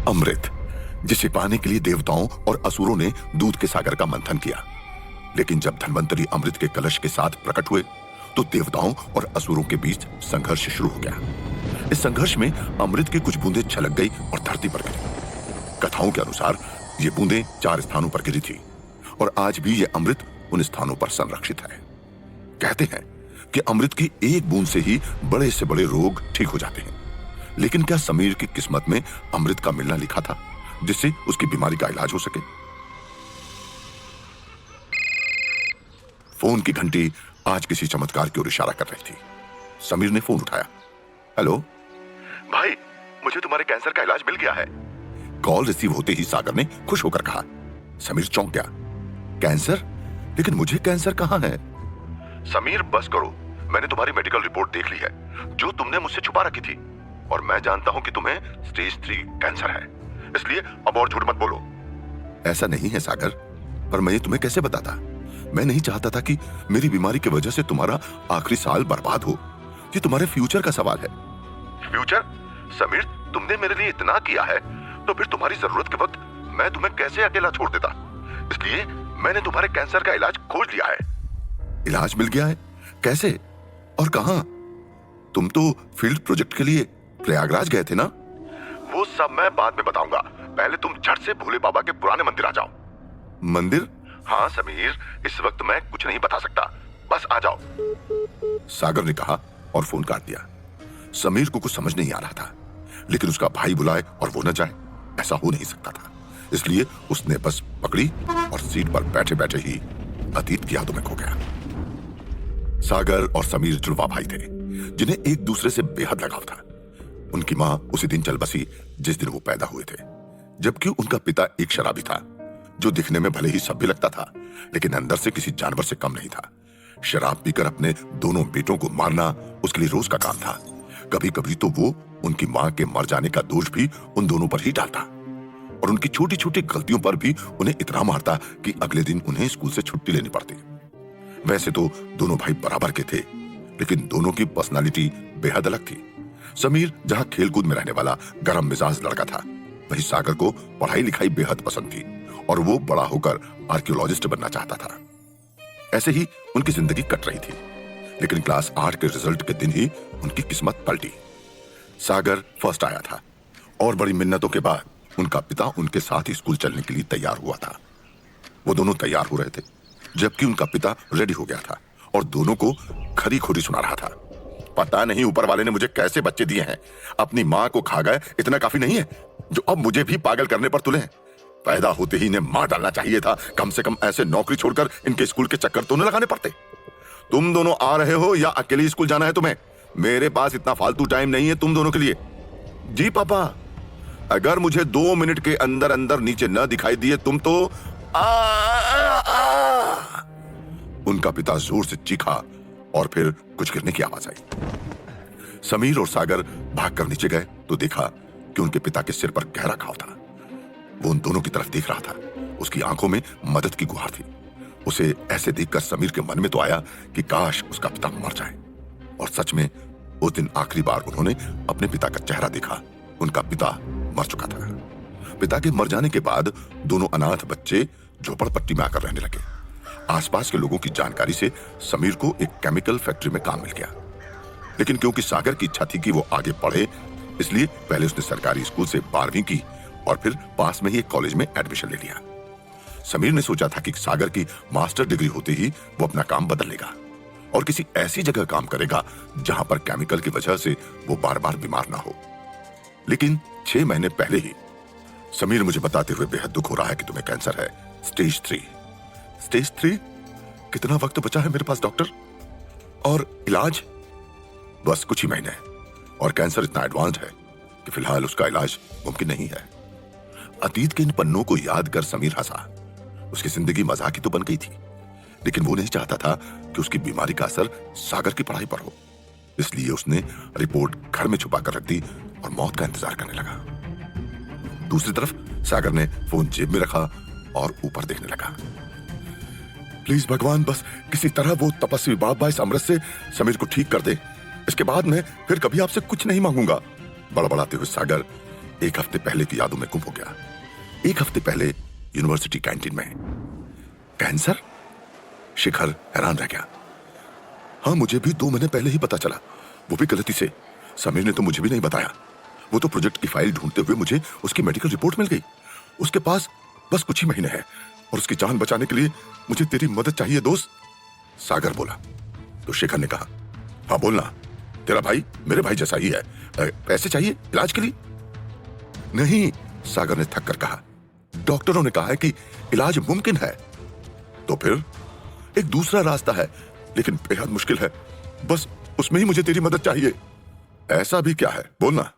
अमृत, जिसे पाने के लिए देवताओं और असुरों ने दूध के सागर का मंथन किया। लेकिन जब धन्वंतरी अमृत के कलश के साथ प्रकट हुए तो देवताओं और असुरों के बीच संघर्ष शुरू हो गया। इस संघर्ष में अमृत की कुछ बूंदें छलक गई और धरती पर गिरी। कथाओं के अनुसार ये बूंदें 4 स्थानों पर गिरी थी और आज भी ये अमृत उन स्थानों पर संरक्षित है। कहते हैं कि अमृत की एक बूंद से ही बड़े से बड़े रोग ठीक हो जाते हैं। लेकिन क्या समीर की किस्मत में अमृत का मिलना लिखा था जिससे उसकी बीमारी का इलाज हो सके? फोन की घंटी आज किसी चमत्कार की ओर इशारा कर रही थी। समीर ने फोन उठाया। हेलो भाई, मुझे तुम्हारे कैंसर का इलाज मिल गया है। कॉल रिसीव होते ही सागर ने खुश होकर कहा। समीर चौंक गया। कैंसर? लेकिन मुझे कैंसर कहां है? समीर बस करो, मैंने तुम्हारी मेडिकल रिपोर्ट देख ली है जो तुमने मुझसे छुपा रखी थी, और मैं जानता हूं कि तुम्हें स्टेज 3 कैंसर है, इसलिए अब और झूठ मत बोलो। ऐसा नहीं है सागर, पर मैं ये तुम्हें कैसे बताता? मैं नहीं चाहता था कि मेरी बीमारी की वजह से तुम्हारा आखिरी साल बर्बाद हो। ये तुम्हारे फ्यूचर का सवाल है। फ्यूचर? समीर, तुमने मेरे लिए इतना किया है तो फिर तुम्हारी जरूरत के वक्त मैं तुम्हें कैसे अकेला छोड़ देता? इसलिए मैंने तुम्हारे कैंसर का इलाज खोज लिया है। इलाज मिल गया है? कैसे और कहां? तुम तो फील्ड प्रोजेक्ट के लिए प्रयागराज गए थे ना? वो सब मैं बाद में बताऊंगा, पहले तुम झट से भोले बाबा के पुराने मंदिर आ जाओ। मंदिर? हाँ समीर, इस वक्त मैं कुछ नहीं बता सकता, बस आ जाओ। सागर ने कहा और फोन काट दिया। समीर को कुछ समझ नहीं आ रहा था, लेकिन उसका भाई बुलाए और वो न जाए, ऐसा हो नहीं सकता था। इसलिए उसने बस पकड़ी और सीट पर बैठे बैठे ही अतीत की यादों में खो गया। सागर और समीर जुड़वा भाई थे जिन्हें एक दूसरे से बेहद लगाव था। उनकी मां उसी दिन चल बसी जिस दिन वो पैदा हुए थे, जबकि उनका पिता एक शराबी था जो दिखने में भले ही सभ्य लगता था, लेकिन अंदर से किसी जानवर से कम नहीं था। शराब पीकर अपने दोनों बेटों को मारना उसके लिए रोज का काम था। कभी कभी तो वो उनकी मां के मर जाने का दोष भी उन दोनों पर ही डालता और उनकी छोटी छोटी गलतियों पर भी उन्हें इतना मारता कि अगले दिन उन्हें स्कूल से छुट्टी लेनी पड़ती। वैसे तो दोनों भाई बराबर के थे, लेकिन दोनों की पर्सनालिटी बेहद अलग थी। समीर जहां खेलकूद में रहने वाला गरम मिजाज लड़का था, वहीं सागर को पढ़ाई लिखाई बेहद पसंद थी और वो बड़ा होकर आर्कियोलॉजिस्ट बनना चाहता था। ऐसे ही उनकी जिंदगी कट रही थी, लेकिन क्लास 8 के रिजल्ट के दिन ही उनकी किस्मत पलटी। सागर फर्स्ट आया था और बड़ी मिन्नतों के बाद उनका पिता उनके साथ ही स्कूल चलने के लिए तैयार हुआ था। वो दोनों तैयार हो रहे थे जबकि उनका पिता रेडी हो गया था और दोनों को खरी खोरी सुना रहा था। पता नहीं ऊपर वाले ने मुझे कैसे बच्चे दिए हैं, अपनी मां को खा गए इतना काफी नहीं है जो अब मुझे भी पागल करने पर तुले हैं। पैदा होते ही इन्हें मार डालना चाहिए था, कम से कम ऐसे नौकरी छोड़कर इनके स्कूल के चक्कर तो न लगाने पड़ते। तुम दोनों आ रहे हो या अकेले स्कूल जाना है तुम्हें? मेरे पास इतना फालतू टाइम नहीं है तुम दोनों के लिए। जी पापा, अगर मुझे 2 मिनट के अंदर अंदर नीचे न दिखाई दिए तुम तो उनका पिता जोर से चीखा और फिर कुछ गिरने की आवाज आई। समीर और सागर भागकर नीचे गए तो देखा कि उनके पिता के सिर पर गहरा घाव था। वो उन दोनों की तरफ देख रहा था, उसकी आंखों में मदद की गुहार थी। उसे ऐसे देखकर समीर के मन में तो आया कि काश उसका पिता मर जाए। और सच में उस दिन आखिरी बार उन्होंने अपने पिता का चेहरा देखा। उनका पिता मर चुका था। पिता के मर जाने के बाद दोनों अनाथ बच्चे झोपड़पट्टी में आकर रहने लगे। आसपास के लोगों की जानकारी से समीर को एक केमिकल फैक्ट्री में काम मिल गया, लेकिन क्योंकि सागर की इच्छा थी कि वो आगे पढ़े, इसलिए पहले उसने सरकारी स्कूल से 12वीं की और फिर पास में ही एक कॉलेज में एडमिशन ले लिया। समीर ने सोचा था कि सागर की मास्टर डिग्री होते ही वो अपना काम बदल लेगा और किसी ऐसी जगह काम करेगा जहां पर केमिकल की वजह से वो बार बार बीमार ना हो। लेकिन 6 महीने पहले ही समीर मुझे बताते हुए बेहद दुख हो रहा है कि तुम्हें कैंसर है, स्टेज 3। स्टेज 3? कितना वक्त बचा है मेरे पास डॉक्टर? और इलाज? बस कुछ ही महीने, और कैंसर इतना एडवांस्ड है कि फिलहाल उसका इलाज मुमकिन नहीं है। अतीत के इन पन्नों को याद कर समीर हंसा। उसकी जिंदगी मजाक की तो बन गई थी, लेकिन वो नहीं चाहता था कि उसकी बीमारी का असर सागर की पढ़ाई पर हो। इसलिए उसने रिपोर्ट घर में छुपा कर रख दी और मौत का इंतजार करने लगा। दूसरी तरफ सागर ने फोन जेब में रखा और ऊपर देखने लगा। प्लीज भगवान, बस किसी तरह वो तपस्वी बाबा इस अमृत से समीर को ठीक कर दे। इसके बाद मैं फिर कभी आपसे कुछ नहीं मांगूंगा। बड़बड़ाते हुए सागर एक हफ्ते पहले की यादों में गुम हो गया। एक हफ्ते पहले यूनिवर्सिटी कैंटीन में। कैंसर? शिखर हैरान रह गया। हाँ, मुझे भी 2 महीने पहले ही पता चला, वो भी गलती से। समीर ने तो मुझे भी नहीं बताया। वो तो प्रोजेक्ट की फाइल ढूंढते हुए मुझे उसकी मेडिकल रिपोर्ट मिल गई। उसके पास बस कुछ ही महीने हैं और उसकी जान बचाने के लिए मुझे तेरी मदद चाहिए दोस्त। सागर बोला। तो शेखर ने कहा, हाँ बोलना, तेरा भाई मेरे भाई जैसा ही है। पैसे चाहिए इलाज के लिए? नहीं, सागर ने थक कर कहा, डॉक्टरों ने कहा है कि इलाज मुमकिन है। तो फिर एक दूसरा रास्ता है, लेकिन बेहद मुश्किल है। बस उसमें ही मुझे तेरी मदद चाहिए। ऐसा भी क्या है, बोलना।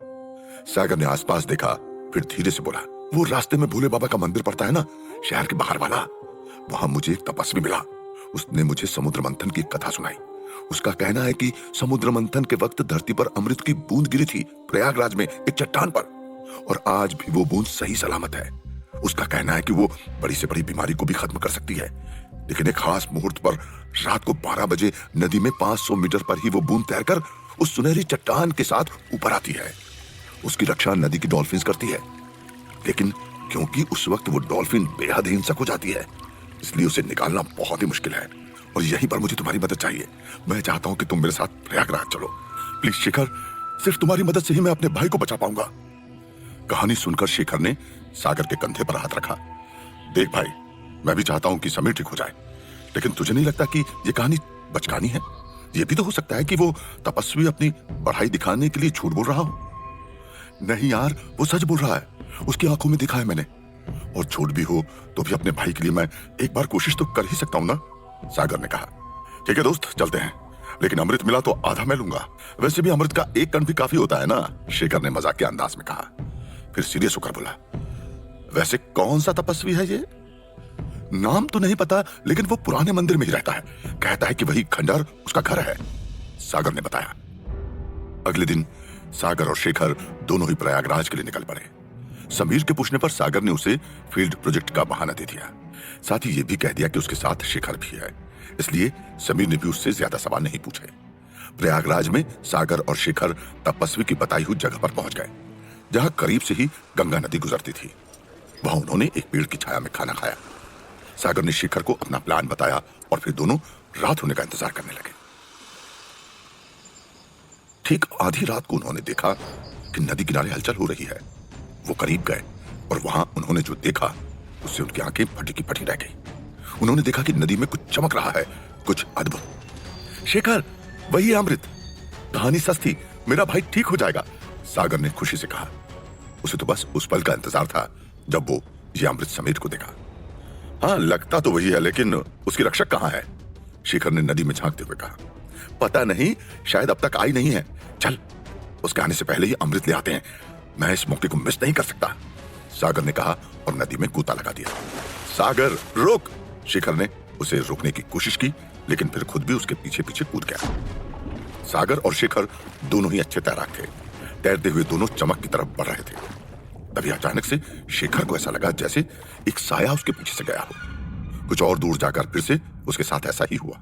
सागर ने आसपास देखा, फिर धीरे से बोला, वो रास्ते में भोले बाबा का मंदिर पड़ता है ना, शहर के बाहर वाला। वहां मुझे एक तपस्वी मिला। उसने मुझे समुद्र मंथन की कथा सुनाई। उसका कहना है कि समुद्र मंथन के वक्त धरती पर अमृत की बूंद गिरी थी प्रयागराज में एक चट्टान पर, और आज भी वो बूंद सही सलामत है। उसका कहना है कि वो बड़ी से बड़ी बीमारी को भी खत्म कर सकती है, लेकिन एक खास मुहूर्त पर रात को 12 बजे नदी में 500 मीटर पर ही वो बूंद तैरकर उस सुनहरी चट्टान के साथ ऊपर आती है। उसकी रक्षा नदी की डॉल्फिन करती है, लेकिन क्योंकि उस वक्त वो डॉल्फिन बेहद हिंसक हो जाती है, इसलिए उसे निकालना बहुत ही मुश्किल है। और यहीं पर मुझे तुम्हारी मदद चाहिए। मैं चाहता हूं कि तुम मेरे साथ प्रयागराज चलो। प्लीज शिखर, सिर्फ तुम्हारी मदद से ही मैं अपने भाई को बचा पाऊंगा। कहानी सुनकर शेखर ने सागर के कंधे पर हाथ रखा। देख भाई, मैं भी चाहता हूं कि समीर ठीक हो जाए, लेकिन तुझे नहीं लगता कि ये कहानी बचकानी है? ये भी तो हो सकता है कि वो तपस्वी अपनी पढ़ाई दिखाने के लिए झूठ बोल रहा हो। नहीं यार, वो सच बोल रहा है, उसकी आंखों में दिखा है मैंने। और झूठ भी हो तो भी अपने भाई के लिए मैं एक बार कोशिश तो कर ही सकता हूं ना, सागर ने कहा। ठीक है दोस्त, चलते हैं, लेकिन अमृत मिला तो आधा मैं लूंगा। वैसे भी अमृत का एक कण भी काफी होता है ना, शेखर ने मजाक के अंदाज में कहा। फिर सीरियस होकर बोला, वैसे कौन सा तपस्वी है ये? नाम तो नहीं पता, लेकिन वो पुराने मंदिर में ही रहता है। कहता है कि वही खंडर उसका घर है, सागर ने बताया। अगले दिन सागर और शेखर दोनों ही प्रयागराज के लिए निकल पड़े। समीर के पूछने पर सागर ने उसे फील्ड प्रोजेक्ट का बहाना दे दिया। साथ ही यह भी कह दिया कि उसके साथ शेखर भी है, इसलिए समीर ने भी उससे ज्यादा सवाल नहीं पूछे। प्रयागराज में सागर और शेखर तपस्वी की बताई हुई जगह पर पहुंच गए, जहां करीब से ही गंगा नदी गुजरती थी। वहां उन्होंने एक पेड़ की छाया में खाना खाया। सागर ने शेखर को अपना प्लान बताया और फिर दोनों रात होने का इंतजार करने लगे। ठीक आधी रात को उन्होंने देखा कि नदी किनारे हलचल हो रही है। वो करीब गए और वहां उन्होंने जो देखा उससे उनकी आंखें फटी की फटी रह गई। उन्होंने देखा कि नदी में कुछ चमक रहा है, कुछ अद्भुत। शेखर, वही अमृत। कहानी सच थी, मेरा भाई ठीक हो जाएगा, सागर ने खुशी से कहा। उसे तो बस उस पल का इंतजार था जब वो ये अमृत समीर को देखा। हाँ, लगता तो वही है, लेकिन उसकी रक्षक कहाँ है? शेखर ने नदी में झांकते हुए कहा। पता नहीं, शायद अब तक आई नहीं है। चल, उसके आने से पहले ही अमृत ले आते हैं। मैं इस मौके को मिस नहीं कर सकता, सागर ने कहा और नदी में गोता लगा दिया। सागर, रुक! शेखर ने उसे रोकने की कोशिश की, लेकिन फिर खुद भी उसके पीछे पीछे कूद गया। सागर और शेखर दोनों ही अच्छे तैराक थे। तैरते हुए दोनों चमक की तरफ बढ़ रहे थे। तभी अचानक से शेखर को ऐसा लगा जैसे एक साया उसके पीछे से गया हो। कुछ और दूर जाकर फिर से उसके साथ ऐसा ही हुआ।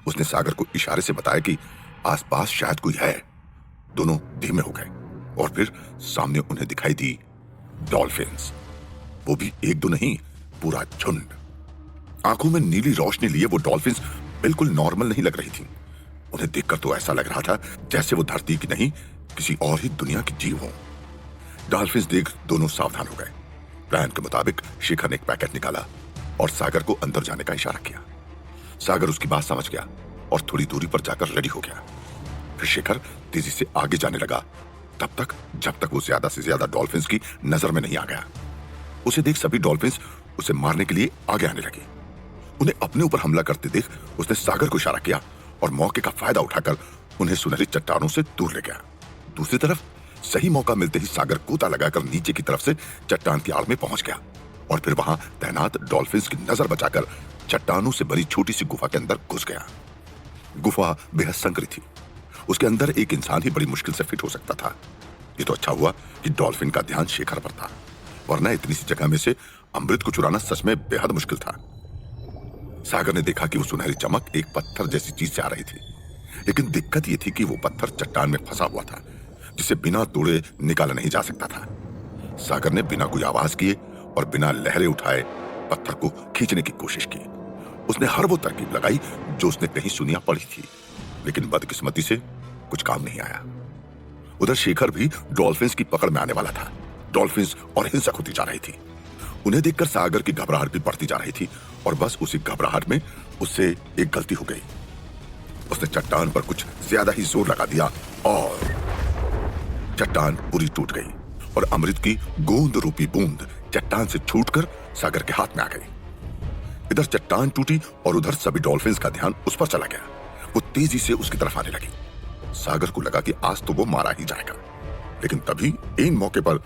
उसने सागर को इशारे से बताया कि आसपास शायद कोई है। दोनों धीमे हो गए और फिर सामने उन्हें दिखाई दी डॉल्फिन्स। वो भी एक दो नहीं, पूरा झुंड। आंखों में नीली रोशनी लिए वो डॉल्फिन्स बिल्कुल नॉर्मल नहीं लग रही थी। उन्हें देखकर तो ऐसा लग रहा था जैसे वो धरती की नहीं, किसी और ही दुनिया की जीव हो। डॉल्फिन्स देख दोनों सावधान हो गए। प्लान के मुताबिक शेखर ने एक पैकेट निकाला और सागर को अंदर जाने का इशारा किया। सागर उसकी बात समझ गया और थोड़ी दूरी पर जाकर रेडी हो गया। फिर शेखर तेजी से आगे जाने लगा, तब तक जब तक वो ज्यादा से ज्यादा डॉल्फिन्स की नजर में नहीं आ गया। उसे देख सभी डॉल्फिन्स उसे मारने के लिए आगे आने लगे। उन्हें अपने ऊपर हमला करते देख उसने सागर को इशारा किया और मौके का फायदा उठाकर उन्हें सुनहरी चट्टानों से दूर ले गया। दूसरी तरफ सही मौका मिलते ही सागर गोता लगाकर नीचे की तरफ से चट्टान की आड़ में पहुंच गया और फिर वहां तैनात डॉल्फिन्स की नजर बचाकर चट्टानों से बनी छोटी सी गुफा के अंदर घुस गया। गुफा बेहद संकरी थी। उसके अंदर एक इंसान ही बड़ी मुश्किल से फिट हो सकता था। ये तो अच्छा हुआ कि डॉल्फिन का ध्यान शेखर पर था, वरना इतनी सी जगह में से अमृत को चुराना सच में बेहद मुश्किल था। सागर ने देखा कि वो सुनहरी चमक एक पत्थर जैसी चीज से आ रही थी, लेकिन दिक्कत ये थी कि वो पत्थर चट्टान में फंसा हुआ था, जिसे बिना तोड़े निकाला नहीं जा सकता था। सागर ने बिना कोई आवाज किए और बिना लहरें उठाए पत्थर को खींचने की कोशिश की। उसने हर वो तरकीब लगाई जो उसने कहीं सुनिया पड़ी थी, लेकिन बदकिस्मती से कुछ काम नहीं आया। उधर शेखर भी डॉल्फिन्स की पकड़ में आने वाला था। डॉल्फिन्स और हिंसक होती जा रही थी। उन्हें देखकर सागर की घबराहट भी बढ़ती जा रही थी और बस उसी घबराहट में उससे एक गलती हो गई। उसने चट्टान पर कुछ ज्यादा ही जोर लगा दिया और चट्टान पूरी टूट गई और अमृत की गोंद रूपी बूंद चट्टान से छूटकर सागर के हाथ में आ गई। इधर चट्टान टूटी और उधर सभी डॉल्फिन्स का ध्यान उस पर चला गया। वो तेजी से उसकी तरफ आने लगी। सागर को लगा कि आज तो वो मारा ही जाएगा, लेकिन तभी इन मौके पर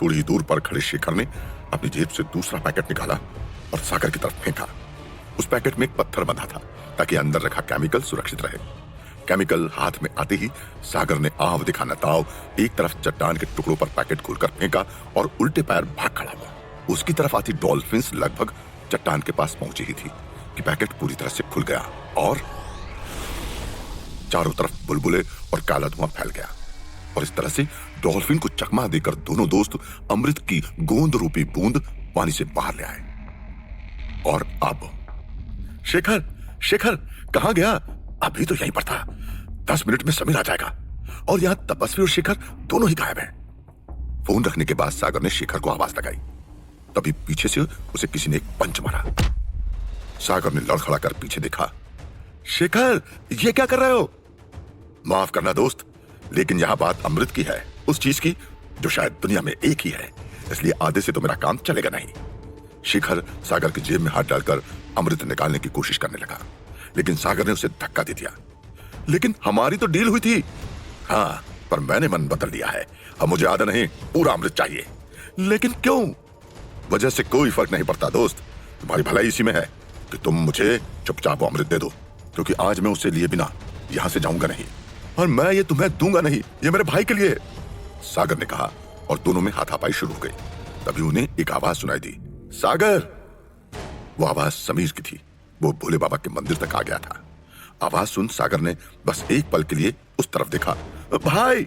थोड़ी ही दूर पर खड़े शेखर ने अपनी जेब से दूसरा पैकेट निकाला और सागर की तरफ फेंका। उस पैकेट में एक पत्थर बंधा था ताकि अंदर रखा केमिकल सुरक्षित रहे। केमिकल हाथ में आते ही सागर ने आव दिखा नताव एक तरफ चट्टान के टुकड़ों पर पैकेट खोलकर फेंका और उल्टे पैर भाग खड़ा हुआ। उसकी तरफ आती डॉल्फिन्स लगभग चट्टान के पास पहुंची ही थी कि पैकेट पूरी तरह से खुल गया और चारों तरफ बुलबुले और काला धुआं फैल गया। और इस तरह से डॉल्फिन को चकमा देकर दोनों दोस्त अमृत की गोंद रूपी बूंद पानी से बाहर ले आए। और अब शेखर, शेखर कहां गया? अभी तो यहीं पर था। 10 मिनट में समीर आ जाएगा। और यहां तपस्वी और शेखर दोनों ही गायब हैं। फोन रखने के बाद सागर ने शेखर को आवाज लगाई। तभी पीछे से उसे किसी ने एक पंच मारा। सागर ने लड़खड़ा कर पीछे देखा। शेखर, ये क्या कर रहे हो? माफ करना दोस्त, लेकिन यहां बात अमृत की है, उस चीज की जो शायद दुनिया में एक ही है, इसलिए आधे से तो मेरा काम चलेगा नहीं। शेखर सागर की जेब में हाथ डालकर अमृत निकालने की कोशिश करने लगा, लेकिन सागर ने उसे धक्का दे दिया। लेकिन हमारी तो डील हुई थी। हाँ, पर मैंने मन बदल लिया है। अब मुझे आधा नहीं, पूरा अमृत चाहिए। लेकिन क्यों? वजह से कोई फर्क नहीं पड़ता दोस्त, तुम्हारी भलाई इसी में है कि तुम मुझे चुपचाप वो अमृत दे दो, क्योंकि आज मैं उसे लिए बिना यहां से जाऊंगा नहीं, और मैं ये तुम्हें दूंगा नहीं, ये मेरे भाई के लिए, सागर ने कहा। और दोनों में हाथापाई शुरू हो गई। तभी उन्हें एक आवाज सुनाई दी, सागर। वो आवाज समीर की थी। वो भोले बाबा के मंदिर तक आ गया था। आवाज सुन सागर ने बस एक पल के लिए उस तरफ देखा। भाई!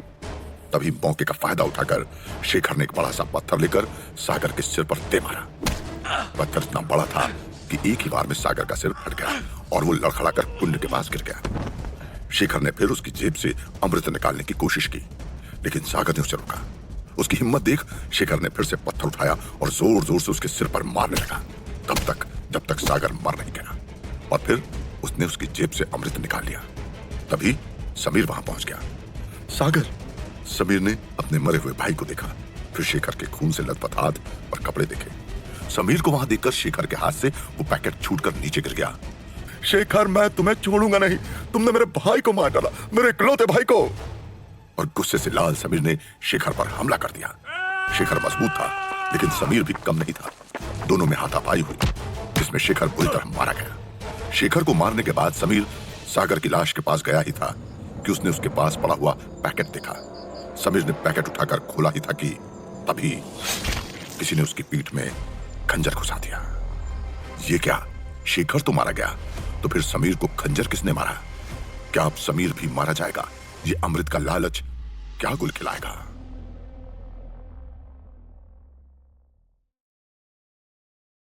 तभी मौके का फायदा उठाकर शेखर ने एक बड़ा सा पत्थर लेकर सागर के सिर पर दे मारा। पत्थर इतना बड़ा था कि एक ही बार में सागर का सिर फट गया और वो लड़खड़ाकर कुंड के पास गिर गया। शेखर ने फिर उसकी जेब से अमृत निकालने की कोशिश की, लेकिन सागर ने उसे रोका। उसकी हिम्मत देख शेखर ने फिर से पत्थर उठाया और जोर जोर से उसके सिर पर मारने लगा, तब तक जब तक सागर मर नहीं गया। और फिर उसने उसकी जेब से अमृत निकाल लिया। तभी समीर वहां पहुंच गया। सागर! समीर ने अपने मरे हुए भाई को देखा, फिर शेखर के खून से लथपथ हाथ और कपड़े देखे। समीर को वहां देखकर शेखर के हाथ से वो पैकेट छूटकर नीचे गिर गया। शेखर, मैं तुम्हें छोड़ूंगा नहीं, तुमने मेरे भाई को मार डाला, मेरे इकलौते भाई को। और गुस्से से लाल समीर ने शेखर पर हमला कर दिया। शेखर मजबूत था, लेकिन समीर भी कम नहीं था। दोनों में हाथापाई हुई, जिसमें शेखर बुरी तरह मारा गया। शेखर को मारने के बाद समीर सागर की लाश के पास गया ही था कि उसने उसके पास पड़ा हुआ पैकेट देखा। समीर ने पैकेट उठाकर खोला ही था कि तभी किसी ने उसकी पीठ में खंजर घुसा दिया। ये क्या? शेखर तो मारा गया, तो फिर समीर को खंजर किसने मारा? क्या अब समीर भी मारा जाएगा? ये अमृत का लालच क्या गुल खिलाएगा?